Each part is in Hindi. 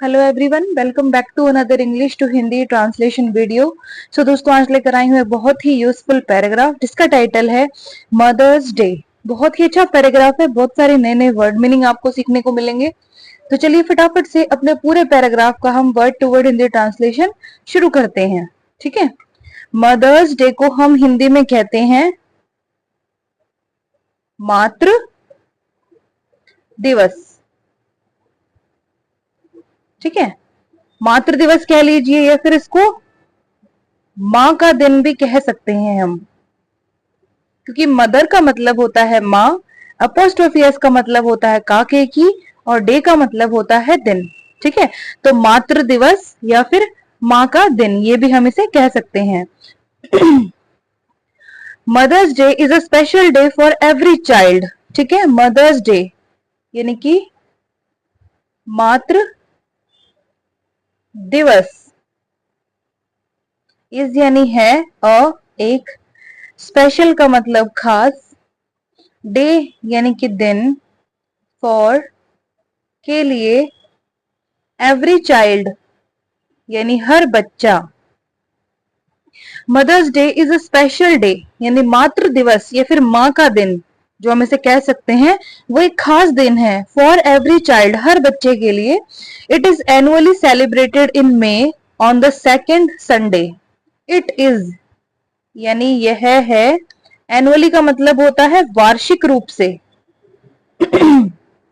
Hello everyone, welcome back to another English to Hindi translation video. So दोस्तों, आज लेकर आई हूँ बहुत ही यूजफुल पैराग्राफ जिसका टाइटल है मदर्स डे। बहुत ही अच्छा पैराग्राफ है, बहुत सारे नए नए वर्ड मीनिंग आपको सीखने को मिलेंगे। तो चलिए फटाफट से अपने पूरे पैराग्राफ का हम word to word Hindi translation शुरू करते हैं। ठीक है। मदर्स डे को हम हिंदी में कहते हैं मातृ दिवस। ठीक है, मातृ दिवस कह लीजिए या फिर इसको माँ का दिन भी कह सकते हैं हम, क्योंकि मदर का मतलब होता है माँ, अपोस्ट्रोफी एस का मतलब होता है काके की, और डे का मतलब होता है दिन। ठीक है, तो मातृ दिवस या फिर माँ का दिन, ये भी हम इसे कह सकते हैं। Mother's day is a special day for every child. ठीक है, मदर्स डे यानी कि मातृ दिवस, इज यानी है, एक, स्पेशल का मतलब खास, डे यानी कि दिन, फॉर के लिए, एवरी चाइल्ड यानी हर बच्चा। Mother's day is a special day यानी मातृ दिवस या फिर माँ का दिन, जो हम इसे कह सकते हैं, वो एक खास दिन है। फॉर एवरी चाइल्ड, हर बच्चे के लिए। It is annually celebrated in may on the second Sunday. It is यानी यह है, एनुअली का मतलब होता है वार्षिक रूप से।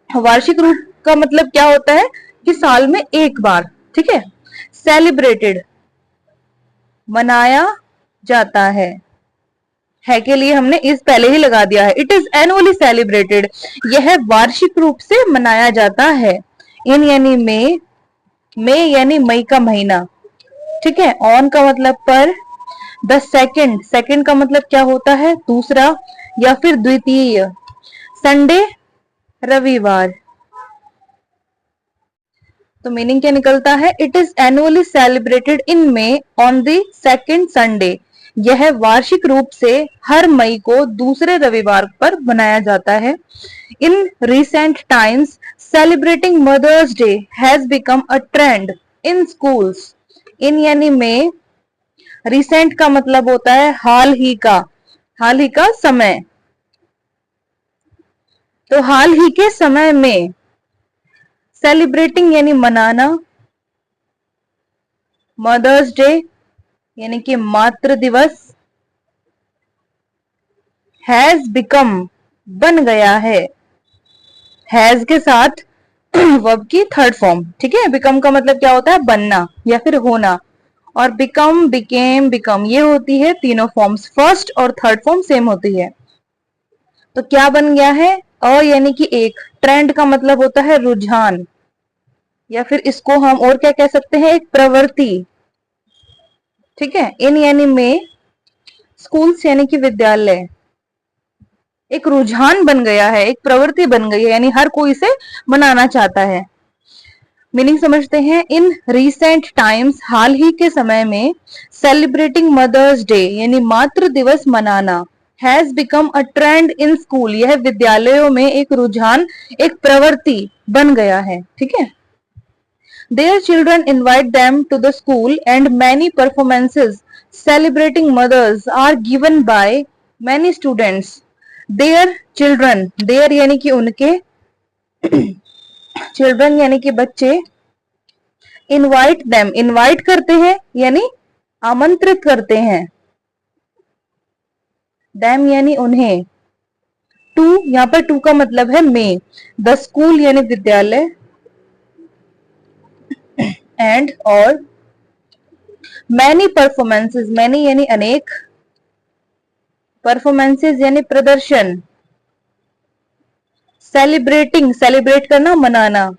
वार्षिक रूप का मतलब क्या होता है कि साल में एक बार। ठीक है, सेलिब्रेटेड मनाया जाता है के लिए हमने इस पहले ही लगा दिया है। इट इज एनुअली सेलिब्रेटेड, यह वार्षिक रूप से मनाया जाता है। इन यानी मे यानी मई का महीना। ठीक है, ऑन का मतलब पर, द सेकेंड, सेकेंड का मतलब क्या होता है, दूसरा या फिर द्वितीय, संडे रविवार। तो मीनिंग क्या निकलता है, it is annually celebrated in may on the second Sunday. यह वार्षिक रूप से हर मई को दूसरे रविवार पर मनाया जाता है। In recent times celebrating Mother's Day has become a trend in schools. In यानी में, रिसेंट का मतलब होता है हाल ही का, हाल ही का समय। तो हाल ही के समय में, सेलिब्रेटिंग यानी मनाना, मदर्स डे यानी कि मातृ दिवस, हैज बिकम बन गया है, हैज के साथ वर्ब की थर्ड फॉर्म। ठीक है, बिकम का मतलब क्या होता है, बनना या फिर होना, और बिकम, बिकेम, बिकम, ये होती है तीनों फॉर्म्स, फर्स्ट और थर्ड फॉर्म सेम होती है। तो क्या बन गया है, यानी कि एक, ट्रेंड का मतलब होता है रुझान, या फिर इसको हम और क्या कह सकते हैं, एक प्रवृत्ति। ठीक है, इन यानी में, स्कूल्स यानी कि विद्यालय, एक रुझान बन गया है, एक प्रवृत्ति बन गई है, यानी हर कोई इसे मनाना चाहता है। मीनिंग समझते हैं। इन रिसेंट टाइम्स, हाल ही के समय में, सेलिब्रेटिंग मदर्स डे यानी मातृ दिवस मनाना, has become a trend in school, यह विद्यालयों में एक रुझान, एक प्रवृत्ति बन गया है। ठीक है, their children invite them to the school and many performances celebrating mothers are given by many students. Their children, their यानी कि उनके, children यानी कि बच्चे, invite them, invite करते हैं यानी आमंत्रित करते हैं, them यानी उन्हें, टू, यहाँ पर टू का मतलब है में, द स्कूल यानी विद्यालय, एंड और मैनी परफॉर्मेंसेज, मैनी यानी अनेक, परफॉर्मेंसेज यानी प्रदर्शन, सेलिब्रेटिंग, सेलिब्रेट करना मनाना,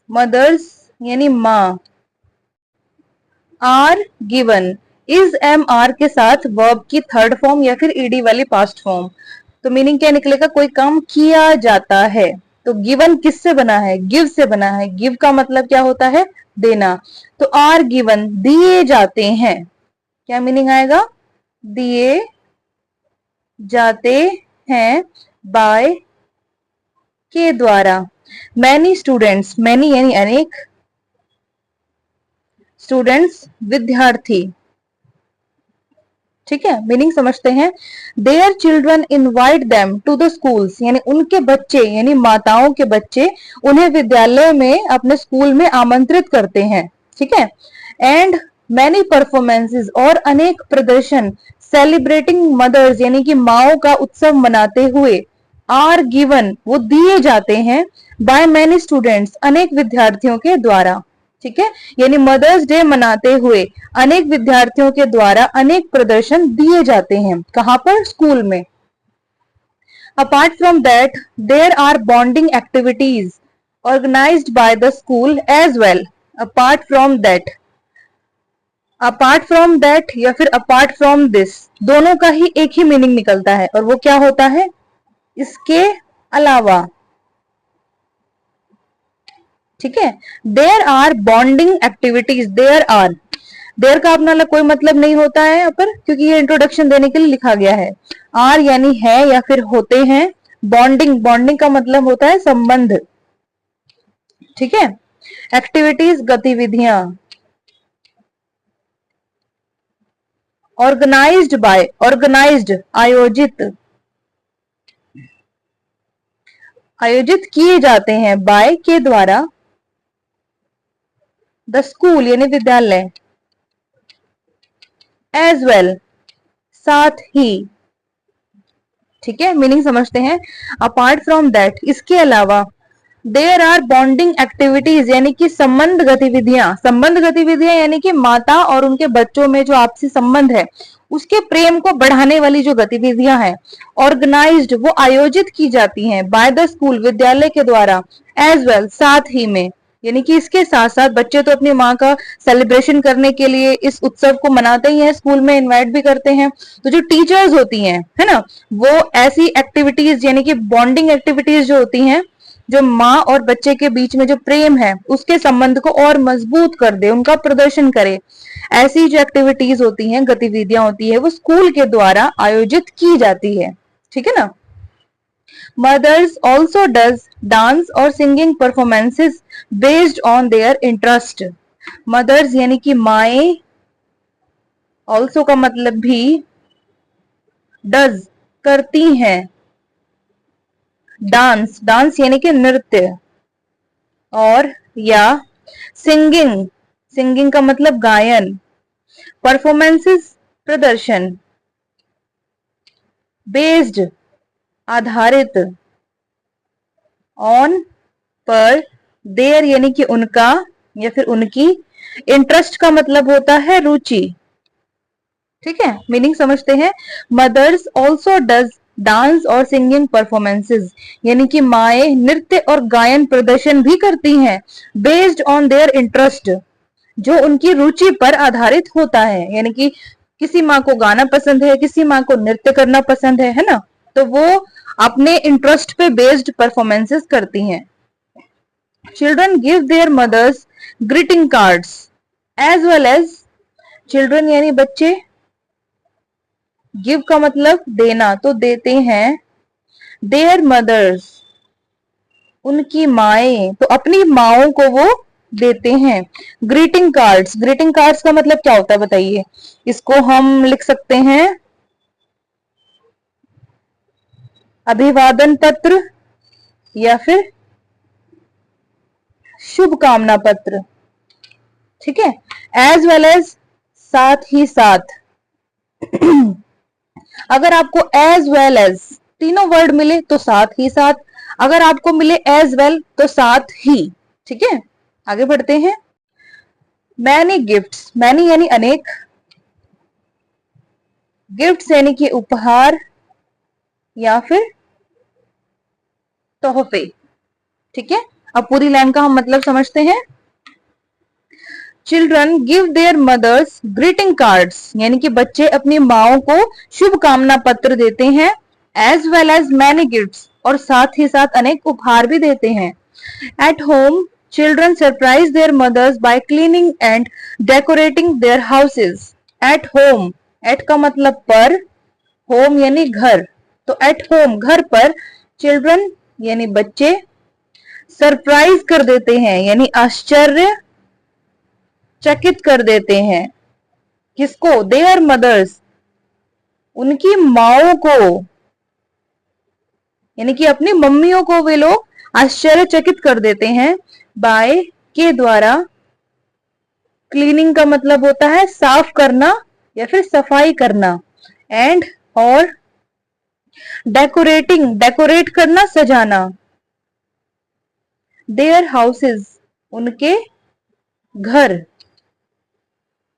मदर्स यानी माँ, are given, is am are के साथ वर्ब की थर्ड फॉर्म या फिर ईडी वाली पास्ट फॉर्म। तो मीनिंग क्या निकलेगा, कोई काम किया जाता है। तो गिवन किससे बना है, गिव से बना है। गिव का मतलब क्या होता है, देना। तो आर गिवन, दिए जाते हैं। क्या मीनिंग आएगा, दिए जाते हैं, बाय के द्वारा। मैनी स्टूडेंट्स, मैनी यानी अनेक, स्टूडेंट्स विद्यार्थी, ठीक है। मीनिंग समझते हैं। Their children invite them to the schools, यानी उनके बच्चे यानी माताओं के बच्चे उन्हें विद्यालय में अपने स्कूल में आमंत्रित करते हैं, ठीक है। एंड मैनी परफॉर्मेंसेस, और अनेक प्रदर्शन, सेलिब्रेटिंग मदर्स यानी कि माओ का उत्सव मनाते हुए, आर गिवन वो दिए जाते हैं, बाय मैनी स्टूडेंट्स अनेक विद्यार्थियों के द्वारा, ठीक है। यानी मदर्स डे मनाते हुए अनेक विद्यार्थियों के द्वारा अनेक प्रदर्शन दिए जाते हैं, कहां पर, स्कूल में। Apart from that there are bonding activities organised by the school as well. Apart from that, apart from that या फिर अपार्ट फ्रॉम दिस, दोनों का ही एक ही मीनिंग निकलता है, और वो क्या होता है, इसके अलावा, ठीक है। There are bonding activities, there का अपना अलग कोई मतलब नहीं होता है यहाँ पर, क्योंकि ये इंट्रोडक्शन देने के लिए लिखा गया है। आर यानी है या फिर होते हैं, बॉन्डिंग, बॉन्डिंग का मतलब होता है संबंध, ठीक है। एक्टिविटीज गतिविधियां, ऑर्गेनाइज्ड बाय, ऑर्गेनाइज्ड आयोजित, आयोजित किए जाते हैं, बाय के द्वारा, द स्कूल यानी विद्यालय, एज वेल साथ ही, ठीक है। मीनिंग समझते हैं। अपार्ट फ्रॉम दैट इसके अलावा, देयर आर बॉन्डिंग एक्टिविटीज यानी कि संबंध गतिविधियां, संबंध गतिविधियां यानी कि माता और उनके बच्चों में जो आपसी संबंध है उसके प्रेम को बढ़ाने वाली जो गतिविधियां हैं, ऑर्गेनाइज्ड वो आयोजित की जाती हैं, बाय द स्कूल विद्यालय के द्वारा, एज वेल साथ ही में, यानी कि इसके साथ साथ बच्चे तो अपनी माँ का सेलिब्रेशन करने के लिए इस उत्सव को मनाते ही हैं, स्कूल में इनवाइट भी करते हैं। तो जो टीचर्स होती हैं, है ना, वो ऐसी एक्टिविटीज यानी कि बॉन्डिंग एक्टिविटीज जो होती हैं, जो माँ और बच्चे के बीच में जो प्रेम है उसके संबंध को और मजबूत कर दे, उनका प्रदर्शन करे, ऐसी जो एक्टिविटीज होती हैं, गतिविधियां होती है, वो स्कूल के द्वारा आयोजित की जाती है, ठीक है ना। Mothers also does dance और singing performances based on their interest. Mothers यानी कि माएं, also का मतलब भी, does करती हैं, डांस, डांस यानी कि नृत्य, और या सिंगिंग, सिंगिंग का मतलब गायन, परफॉर्मेंसेस प्रदर्शन, बेस्ड आधारित, ऑन पर, देयर यानी कि उनका या फिर उनकी, इंटरेस्ट का मतलब होता है रुचि, ठीक है। मीनिंग समझते हैं। मदर्स ऑल्सो डज डांस और सिंगिंग परफॉर्मेंसेस यानी कि माएं नृत्य और गायन प्रदर्शन भी करती हैं, बेस्ड ऑन देयर इंटरेस्ट जो उनकी रुचि पर आधारित होता है, यानी कि किसी माँ को गाना पसंद है, किसी माँ को नृत्य करना पसंद है ना, तो वो अपने इंटरेस्ट पे बेस्ड परफॉर्मेंसेस करती हैं। Children give their mothers greeting cards as well as, children यानी बच्चे, गिव का मतलब देना, तो देते हैं, देयर मदर्स उनकी माएं, तो अपनी माओं को वो देते हैं ग्रीटिंग कार्ड्स। ग्रीटिंग कार्ड्स का मतलब क्या होता है बताइए, इसको हम लिख सकते हैं अभिवादन पत्र या फिर शुभकामना पत्र, ठीक है। एज वेल एज साथ ही साथ, अगर आपको एज वेल एज तीनों वर्ड मिले तो साथ ही साथ, अगर आपको मिले एज वेल तो साथ ही, ठीक है। आगे बढ़ते हैं। मैनी गिफ्ट्स, मैनी यानी अनेक, गिफ्ट्स यानी कि उपहार या फिर तोहफे, ठीक है। अब पूरी लाइन का हम मतलब समझते हैं। Children give their mothers greeting cards यानी कि बच्चे अपनी माओ को शुभकामना पत्र देते हैं, as well as many gifts और साथ ही साथ अनेक उपहार भी देते हैं। At home children surprise their mothers by cleaning and decorating their houses. At home, at का मतलब पर, होम यानी घर, तो एट होम घर पर, चिल्ड्रन यानी बच्चे, सरप्राइज कर देते हैं यानी आश्चर्य चकित कर देते हैं। किसको? देयर मदर्स, उनकी माओ को, यानी कि अपनी मम्मियों को वे लोग आश्चर्यचकित कर देते हैं। बाय, के द्वारा। क्लीनिंग का मतलब होता है साफ करना या फिर सफाई करना। एंड, और डेकोरेटिंग, डेकोरेट करना, सजाना। देयर हाउसेस, उनके घर।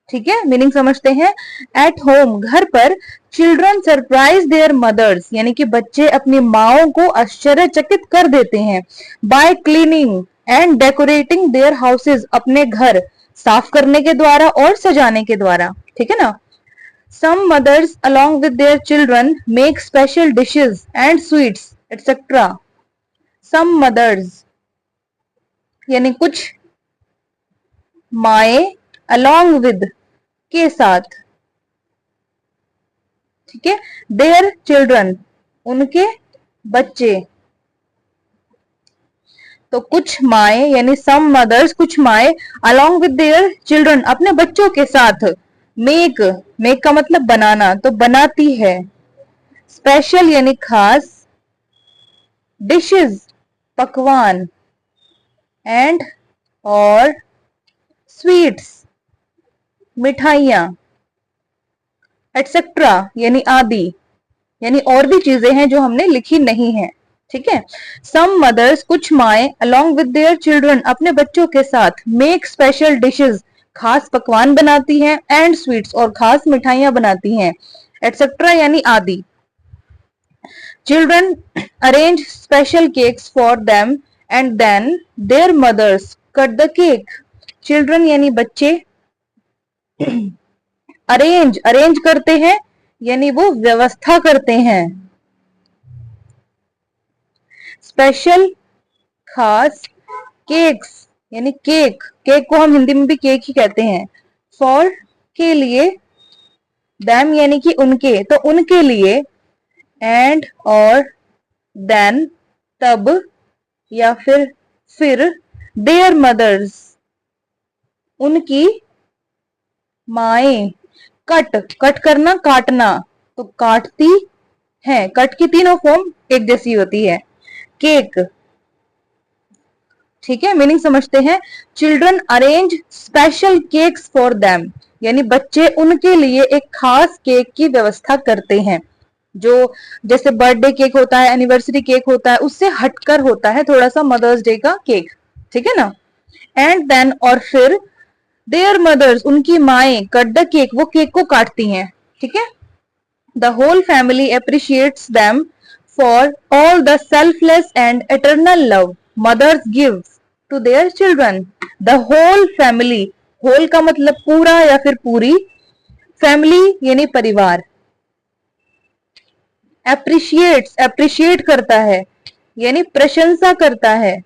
ठीक है, मीनिंग समझते हैं। एट होम, घर पर। चिल्ड्रन सरप्राइज देयर मदर्स, यानी कि बच्चे अपनी माओ को आश्चर्यचकित कर देते हैं। Bye cleaning and decorating their houses, अपने घर साफ करने के द्वारा और सजाने के द्वारा। ठीक है ना। सम mother's along with their children make special dishes and sweets etc. Some mothers यानी कुछ माए, along with के साथ। ठीक है, देयर चिल्ड्रन, उनके बच्चे। तो कुछ माए यानी सम मदर्स, कुछ माए along with their children, अपने बच्चों के साथ। मेक, मेक का मतलब बनाना, तो बनाती है। स्पेशल यानी खास। डिशेस, पकवान। एंड, और स्वीट्स, मिठाइयां। एटसेट्रा यानी आदि, यानी और भी चीजें हैं जो हमने लिखी नहीं है। ठीक है। सम मदर्स, कुछ माए along with their children, अपने बच्चों के साथ। मेक स्पेशल डिशेस, खास पकवान बनाती हैं। एंड स्वीट्स, और खास मिठाइयां बनाती हैं। एटसेट्रा यानी आदि। Children arrange special cakes for them and then their mothers cut the cake. Children यानी बच्चे। अरेंज, अरेंज करते हैं यानी वो व्यवस्था करते हैं। स्पेशल, खास। केक्स यानी केक, केक को हम हिंदी में भी केक ही कहते हैं। फॉर, के लिए। दैम यानी कि उनके, तो उनके लिए। एंड, और देन, तब या फिर देयर मदर्स, उनकी माए। कट, कट करना, काटना, तो काटती है। कट की तीनों फॉर्म एक जैसी होती है। केक। ठीक है, मीनिंग समझते हैं। Children arrange special cakes for them, यानी बच्चे उनके लिए एक खास केक की व्यवस्था करते हैं। जो जैसे बर्थडे केक होता है, एनिवर्सरी केक होता है, उससे हटकर होता है थोड़ा सा मदर्स डे का केक। ठीक है ना। एंड देन, और फिर देयर मदर्स, उनकी माए कट द केक, वो केक को काटती हैं। ठीक है। The whole family appreciates them for all the selfless and eternal love mothers give to their children. The whole family, whole का मतलब पूरा या फिर पूरी। फैमिली यानी परिवार। एप्रिशिएट्स, एप्रिशिएट करता है यानी प्रशंसा करता है।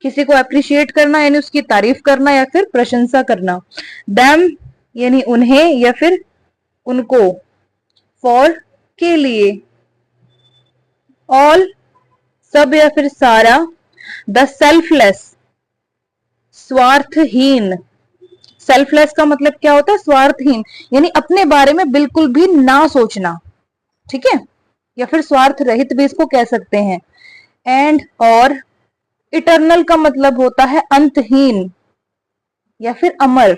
किसी को अप्रिशिएट करना यानी उसकी तारीफ करना या फिर प्रशंसा करना। दैम यानी उन्हें या फिर उनको। फॉर, के लिए। ऑल, सब या फिर सारा। The selfless, स्वार्थहीन। सेल्फलेस का मतलब क्या होता है? स्वार्थहीन, यानी अपने बारे में बिल्कुल भी ना सोचना। ठीक है, या फिर स्वार्थ रहित भी इसको कह सकते हैं। एंड, और इटर्नल का मतलब होता है अंतहीन या फिर अमर।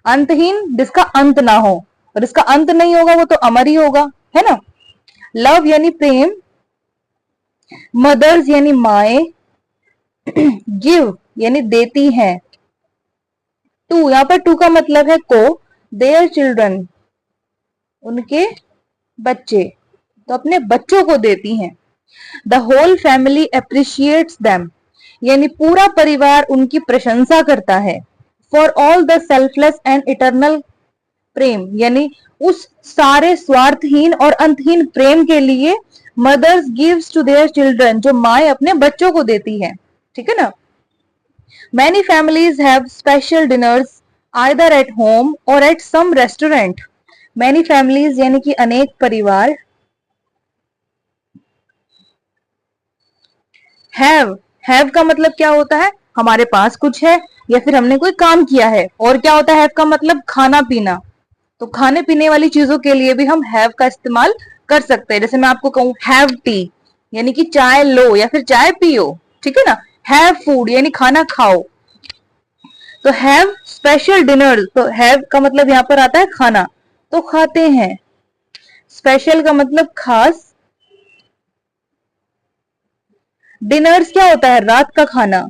अंतहीन जिसका अंत ना हो, और इसका अंत नहीं होगा वो तो अमर ही होगा, है ना। लव यानी प्रेम। मदर्स यानी माए। गिव यानी देती हैं। टू, यहां पर टू का मतलब है को। देयर चिल्ड्रन, उनके बच्चे, तो अपने बच्चों को देती हैं। The whole family appreciates them, यानी पूरा परिवार उनकी प्रशंसा करता है। For all the selfless and eternal प्रेम, यानी उस सारे स्वार्थहीन और अंतहीन प्रेम के लिए mothers gives to their children, जो माए अपने बच्चों को देती है। ठीक है ना। Many families have special dinners either at home or at some restaurant. Many families यानी कि अनेक परिवार। हैव का मतलब क्या होता है, हमारे पास कुछ है या फिर हमने कोई काम किया है। और क्या होता है हैव का मतलब, खाना पीना। तो खाने पीने वाली चीजों के लिए भी हम हैव का इस्तेमाल कर सकते हैं। जैसे मैं आपको कहूं हैव टी, यानी कि चाय लो या फिर चाय पियो, ठीक है ना। हैव फूड यानी खाना खाओ। तो हैव स्पेशल डिनर, तो हैव का मतलब यहाँ पर आता है खाना, तो खाते हैं। स्पेशल का मतलब खास। डिनर्स क्या होता है, रात का खाना,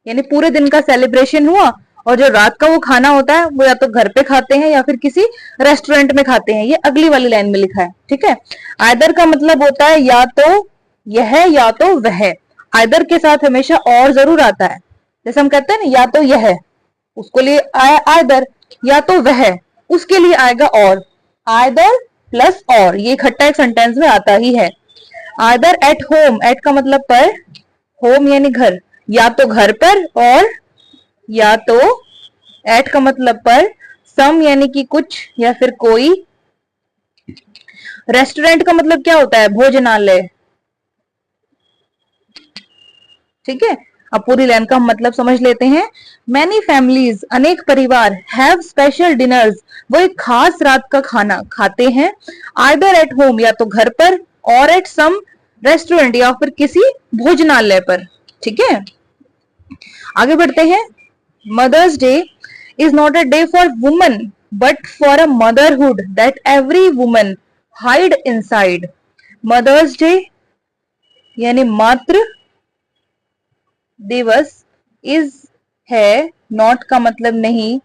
यानी पूरे दिन का सेलिब्रेशन हुआ और जो रात का वो खाना होता है वो या तो घर पे खाते हैं या फिर किसी रेस्टोरेंट में खाते हैं। ये अगली वाली लाइन में लिखा है, ठीक है। आइदर का मतलब होता है या तो यह या तो वह। आइदर के साथ हमेशा और जरूर आता है। जैसे हम कहते हैं ना या तो यह, उसको लिए आया आइदर, या तो वह उसके लिए आएगा और। आइदर प्लस और, ये इकट्ठा एक सेंटेंस में आता ही है। आइदर एट होम, एट का मतलब पर, होम यानी घर, या तो घर पर, और या तो एट का मतलब पर, सम यानी कि कुछ या फिर कोई। रेस्टोरेंट का मतलब क्या होता है, भोजनालय, ठीक है। अब पूरी लाइन का हम मतलब समझ लेते हैं। मैनी फैमिलीज, अनेक परिवार, हैव स्पेशल डिनर्स, वो एक खास रात का खाना खाते हैं। आइदर एट होम, या तो घर पर, और एट सम रेस्टोरेंट, या फिर किसी भोजनालय पर, ठीक है। आगे बढ़ते हैं। Mother's day is not a day for woman but for a motherhood that every woman hide inside. Mother's Day यानी मातृ दिवस, इज है, नॉट का मतलब नहीं,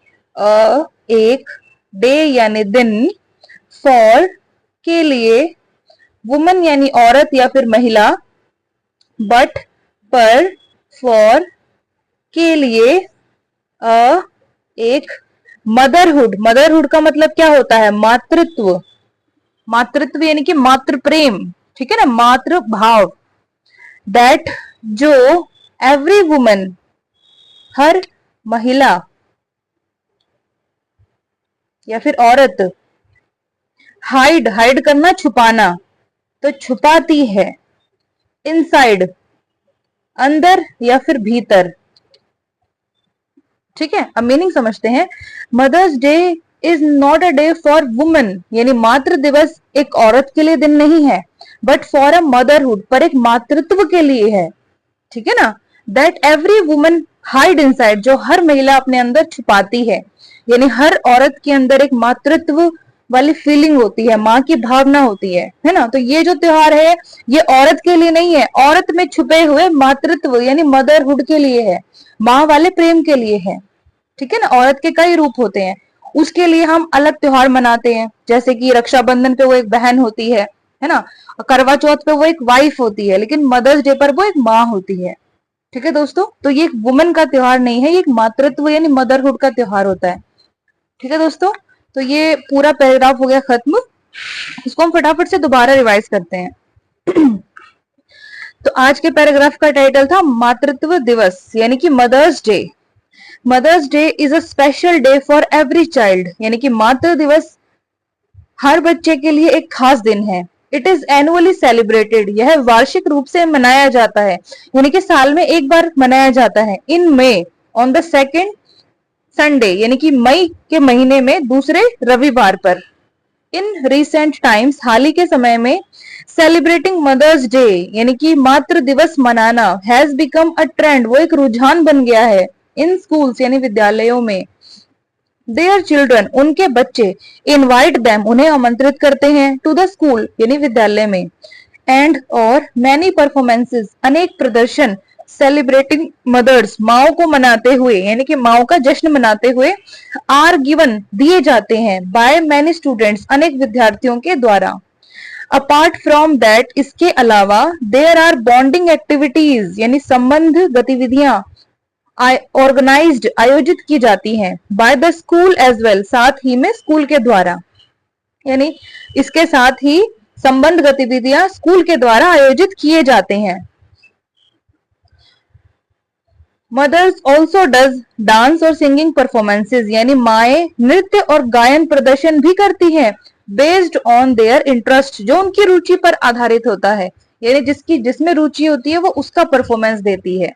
एक, डे यानी दिन, फॉर के लिए, वुमन यानी औरत या फिर महिला, बट पर, फॉर के लिए, एक, मदरहुड, मदरहुड का मतलब क्या होता है, मातृत्व, मातृत्व यानी कि मातृ प्रेम, ठीक है ना, मातृ भाव। दैट जो, एवरी वुमन हर महिला या फिर औरत, हाइड, हाइड करना छुपाना, तो छुपाती है। इनसाइड अंदर या फिर भीतर, ठीक है। अब मीनिंग समझते हैं। Mother's day is not a day for women, यानी मातृ दिवस एक औरत के लिए दिन नहीं है, बट फॉर अ मदरहुड, पर एक मातृत्व के लिए है, ठीक है ना। That every woman hide inside, जो हर महिला अपने अंदर छुपाती है, यानी हर औरत के अंदर एक मातृत्व वाली फीलिंग होती है, माँ की भावना होती है ना। तो ये जो त्योहार है ये औरत के लिए नहीं है, औरत में छुपे हुए मातृत्व यानी मदरहुड के लिए है, माँ वाले प्रेम के लिए है, ठीक है ना। औरत के कई रूप होते हैं, उसके लिए हम अलग त्योहार मनाते हैं। जैसे कि रक्षाबंधन पे वो एक बहन होती है ना। करवा चौथ पे वो एक वाइफ होती है, लेकिन मदर्स डे पर वो एक माँ होती है, ठीक है दोस्तों। तो ये एक वुमन का त्योहार नहीं है, ये एक मातृत्व यानी मदरहुड का त्योहार होता है, ठीक है दोस्तों। तो ये पूरा पैराग्राफ हो गया खत्म। इसको हम फटाफट से दोबारा रिवाइज करते हैं। तो आज के पैराग्राफ का टाइटल था मातृत्व दिवस यानी कि Mother's Day. Mother's day is a special day for every child, यानी कि मातृ दिवस हर बच्चे के लिए एक खास दिन है। इट इज एनुअली सेलिब्रेटेड, यह वार्षिक रूप से मनाया जाता है, यानी कि साल में एक बार मनाया जाता है। इन मई, ऑन द सेकेंड संडे, यानी कि मई के महीने में दूसरे रविवार पर। इन रिसेंट टाइम्स, हाल ही के समय में, सेलिब्रेटिंग मदर्स डे यानी कि मातृ दिवस मनाना हैज बिकम अ ट्रेंड, वो एक रुझान बन गया है। इन स्कूल्स यानी विद्यालयों में, देयर चिल्ड्रन, उनके बच्चे, इनवाइट देम, उन्हें आमंत्रित करते हैं, टू द स्कूल यानी विद्यालय में, एंड और मैनी परफॉर्मेंसेस, अनेक प्रदर्शन, सेलिब्रेटिंग मदर्स, माओ को मनाते हुए यानी कि माओ का जश्न मनाते हुए, आर गिवन, दिए जाते हैं, बाय मैनी स्टूडेंट्स, अनेक विद्यार्थियों के द्वारा। अपार्ट फ्रॉम दैट, इसके अलावा, देयर आर बॉन्डिंग एक्टिविटीज, यानी संबंध गतिविधियां ऑर्गेनाइज्ड, आयोजित की जाती हैं, by the school as well, साथ ही में स्कूल के द्वारा, यानी इसके साथ ही संबंध गतिविधियां स्कूल के द्वारा आयोजित किए जाते हैं। मदर्स ऑल्सो डज डांस और सिंगिंग परफॉर्मेंसेज, यानी माए नृत्य और गायन प्रदर्शन भी करती हैं, बेस्ड ऑन देयर इंटरेस्ट, जो उनकी रुचि पर आधारित होता है। यानी जिसमें रुचि होती है वो उसका परफॉर्मेंस देती है।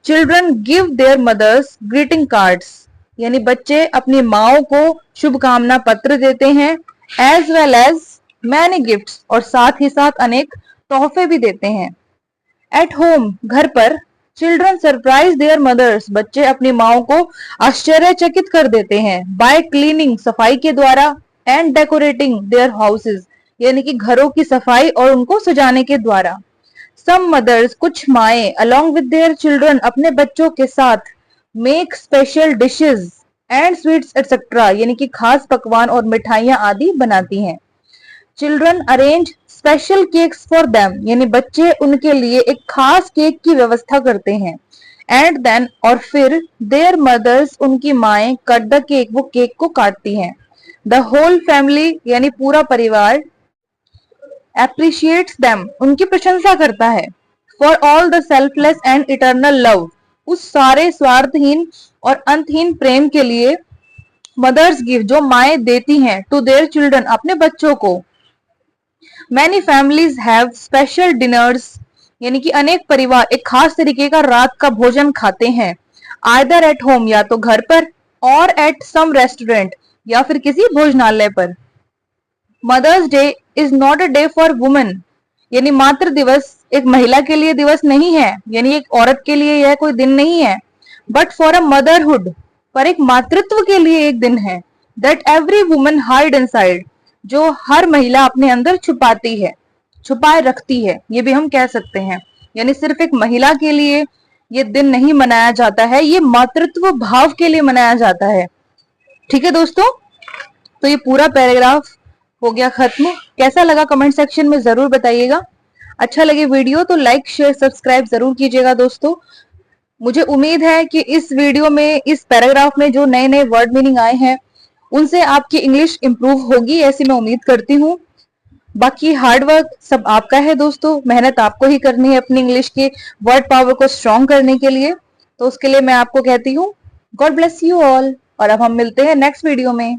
Children give their mothers greeting cards, यानी बच्चे अपनी माओ को शुभकामना पत्र देते हैं। As well as many gifts, और साथ ही साथ अनेक तोहफे भी देते हैं। एट होम, घर पर, चिल्ड्रन सरप्राइज देयर मदर्स, बच्चे अपनी माओ को आश्चर्यचकित कर देते हैं। बाय क्लीनिंग, सफाई के द्वारा। एंड डेकोरेटिंग देयर हाउसेज, यानी कि घरों की सफाई और उनको सजाने के द्वारा। सम मदर्स, कुछ माएं, अलोंग विद देयर चिल्ड्रन, अपने बच्चों के साथ, make special dishes and sweets etcetera, यानी कि खास पकवान और मिठाइयां आदि बनाती हैं। Children arrange special cakes for them, यानी बच्चे उनके लिए एक खास केक की व्यवस्था करते हैं। एंड देन, और फिर, देयर मदर्स, उनकी माएं, कट द केक, वो केक को काटती हैं। द होल फैमिली, यानी पूरा परिवार, एप्रिशिएट्स देम, उनकी प्रशंसा करता है। For all the selfless and eternal love, उस सारे स्वार्थहीन और अंतहीन प्रेम के लिए। मदर्स गिव, जो माएं देती हैं, टू देयर चिल्ड्रन, अपने बच्चों को। Many families have special dinners, यानी कि अनेक परिवार एक खास तरीके का रात का भोजन खाते हैं। आइदर एट होम, या तो घर पर, और एट सम रेस्टोरेंट, या फिर किसी भोजनालय पर। Mother's day is not a day for women, यानी मातृ दिवस एक महिला के लिए दिवस नहीं है, यानी एक औरत के लिए यह कोई दिन नहीं है। बट फॉर अ मदरहुड, पर एक मातृत्व के लिए एक दिन है। That every woman hide inside, जो हर महिला अपने अंदर छुपाती है, छुपाए रखती है, ये भी हम कह सकते हैं। यानी सिर्फ एक महिला के लिए ये दिन नहीं मनाया जाता है, ये मातृत्व भाव के लिए मनाया जाता है। ठीक है दोस्तों, तो ये पूरा पैराग्राफ हो गया खत्म। कैसा लगा कमेंट सेक्शन में जरूर बताइएगा। अच्छा लगे वीडियो तो लाइक शेयर सब्सक्राइब जरूर कीजिएगा दोस्तों। मुझे उम्मीद है कि इस वीडियो में, इस पैराग्राफ में जो नए नए वर्ड मीनिंग आए हैं उनसे आपकी इंग्लिश इंप्रूव होगी, ऐसी मैं उम्मीद करती हूँ। बाकी हार्ड वर्क सब आपका है दोस्तों, मेहनत आपको ही करनी है अपनी इंग्लिश के वर्ड पावर को स्ट्रॉन्ग करने के लिए। तो उसके लिए मैं आपको कहती हूँ गॉड ब्लेस यू ऑल, और अब हम मिलते हैं नेक्स्ट वीडियो में।